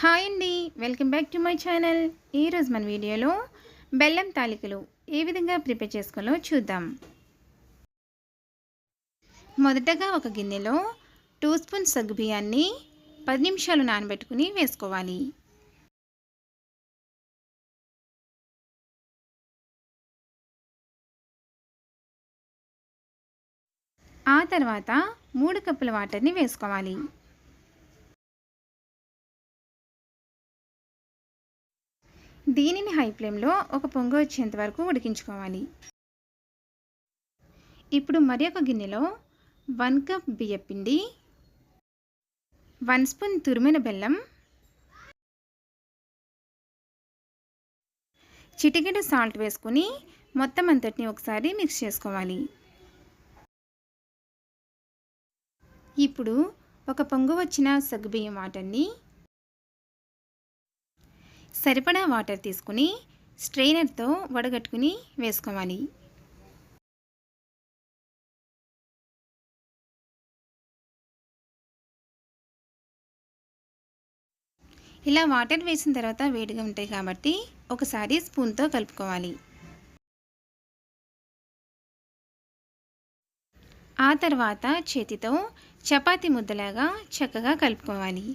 Hi అండి, welcome back to my channel. ఈరోజు మన వీడియోలో బెల్లం తాలికలు ఏ విధంగా ప్రిపేర్ చేసుకోవాలో చూద్దాం. మొదటగా ఒక గిన్నెలో 2 స్పూన్స్ సగ్గుబియ్యాన్ని 10 నిమిషాలు నానబెట్టుకుని వేసుకోవాలి. ఆ తర్వాత 3 కప్పుల వాటర్ని వేసుకోవాలి. దీనిని హై ఫ్లేమ్లో ఒక పొంగు వచ్చేంత వరకు ఉడికించుకోవాలి. ఇప్పుడు మరి ఒక గిన్నెలో 1 కప్ బియ్యపిండి, 1 స్పూన్ తురిమిన బెల్లం, చిటికెడు సాల్ట్ వేసుకుని మొత్తం అంతటిని ఒకసారి మిక్స్ చేసుకోవాలి. ఇప్పుడు ఒక పొంగు వచ్చిన సగ్గుబియ్యం వాటర్ని సరిపడా వాటర్ తీసుకుని స్ట్రెయినర్తో వడగట్టుకుని వేసుకోవాలి. ఇలా వాటర్ వేసిన తర్వాత వేడిగా ఉంటాయి కాబట్టి ఒకసారి స్పూన్తో కలుపుకోవాలి. ఆ తర్వాత చేతితో చపాతీ ముద్దలాగా చక్కగా కలుపుకోవాలి.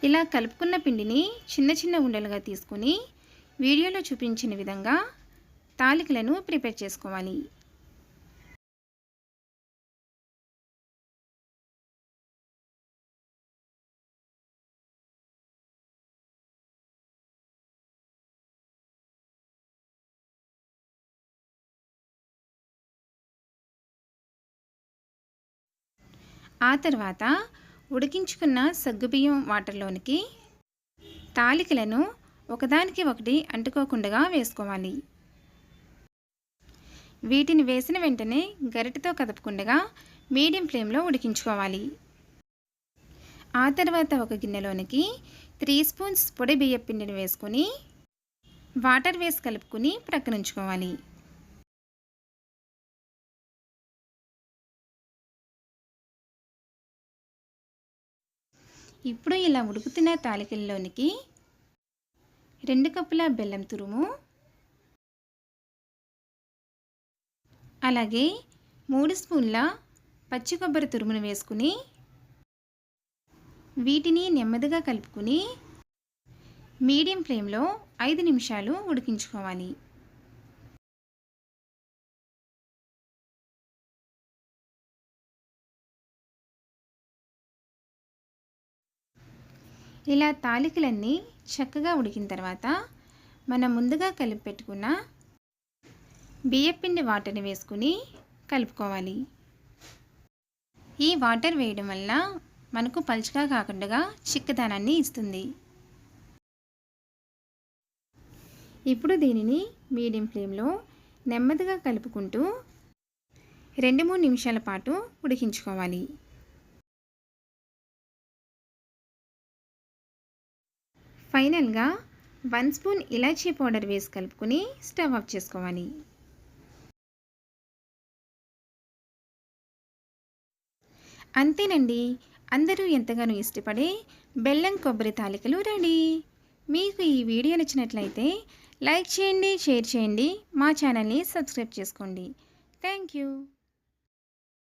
ఇలా కలుపుకున్న పిండిని చిన్న చిన్న ఉండలుగా తీసుకుని వీడియోలో చూపించిన విధంగా తాలికలను ప్రిపేర్ చేసుకోవాలి. ఆ తర్వాత ఉడికించుకున్న సగ్గుబియ్యం వాటర్లోనికి తాలికలను ఒకదానికి ఒకటి అంటుకోకుండా వేసుకోవాలి. వీటిని వేసిన వెంటనే గరిటెతో కదపకుండా మీడియం ఫ్లేమ్లో ఉడికించుకోవాలి. ఆ తర్వాత ఒక గిన్నెలోనికి 3 స్పూన్స్ పొడి బియ్యం పిండిని వేసుకొని వాటర్ వేసి కలుపుకుని ప్రక్కనుంచుకోవాలి. ఇప్పుడు ఇలా ఉడుకుతున్న తాలికల్లోనికి 2 కప్పుల బెల్లం తురుము, అలాగే 3 స్పూన్ల పచ్చి కొబ్బరి తురుమును వేసుకుని వీటిని నెమ్మదిగా కలుపుకుని మీడియం ఫ్లేమ్లో 5 నిమిషాలు ఉడికించుకోవాలి. ఇలా తాలికలన్నీ చక్కగా ఉడికిన తర్వాత మనం ముందుగా కలిపి పెట్టుకున్న బియ్యపిండి వాటర్ని వేసుకుని కలుపుకోవాలి. ఈ వాటర్ వేయడం వల్ల మనకు పలుచగా కాకుండా చిక్కదనాన్ని ఇస్తుంది. ఇప్పుడు దీనిని మీడియం ఫ్లేమ్లో నెమ్మదిగా కలుపుకుంటూ 2-3 నిమిషాల పాటు ఉడికించుకోవాలి. ఫైనల్గా 1 స్పూన్ ఇలాచీ పౌడర్ వేసి కలుపుకొని స్టవ్ ఆఫ్ చేసుకోవాలి. అంతేనండి, అందరూ ఎంతగానో ఇష్టపడే బెల్లం కొబ్బరి తాలికలు రెడీ. మీకు ఈ వీడియో నచ్చినట్లయితే లైక్ చేయండి, షేర్ చేయండి, మా ఛానల్ని సబ్స్క్రైబ్ చేసుకోండి. Thank you.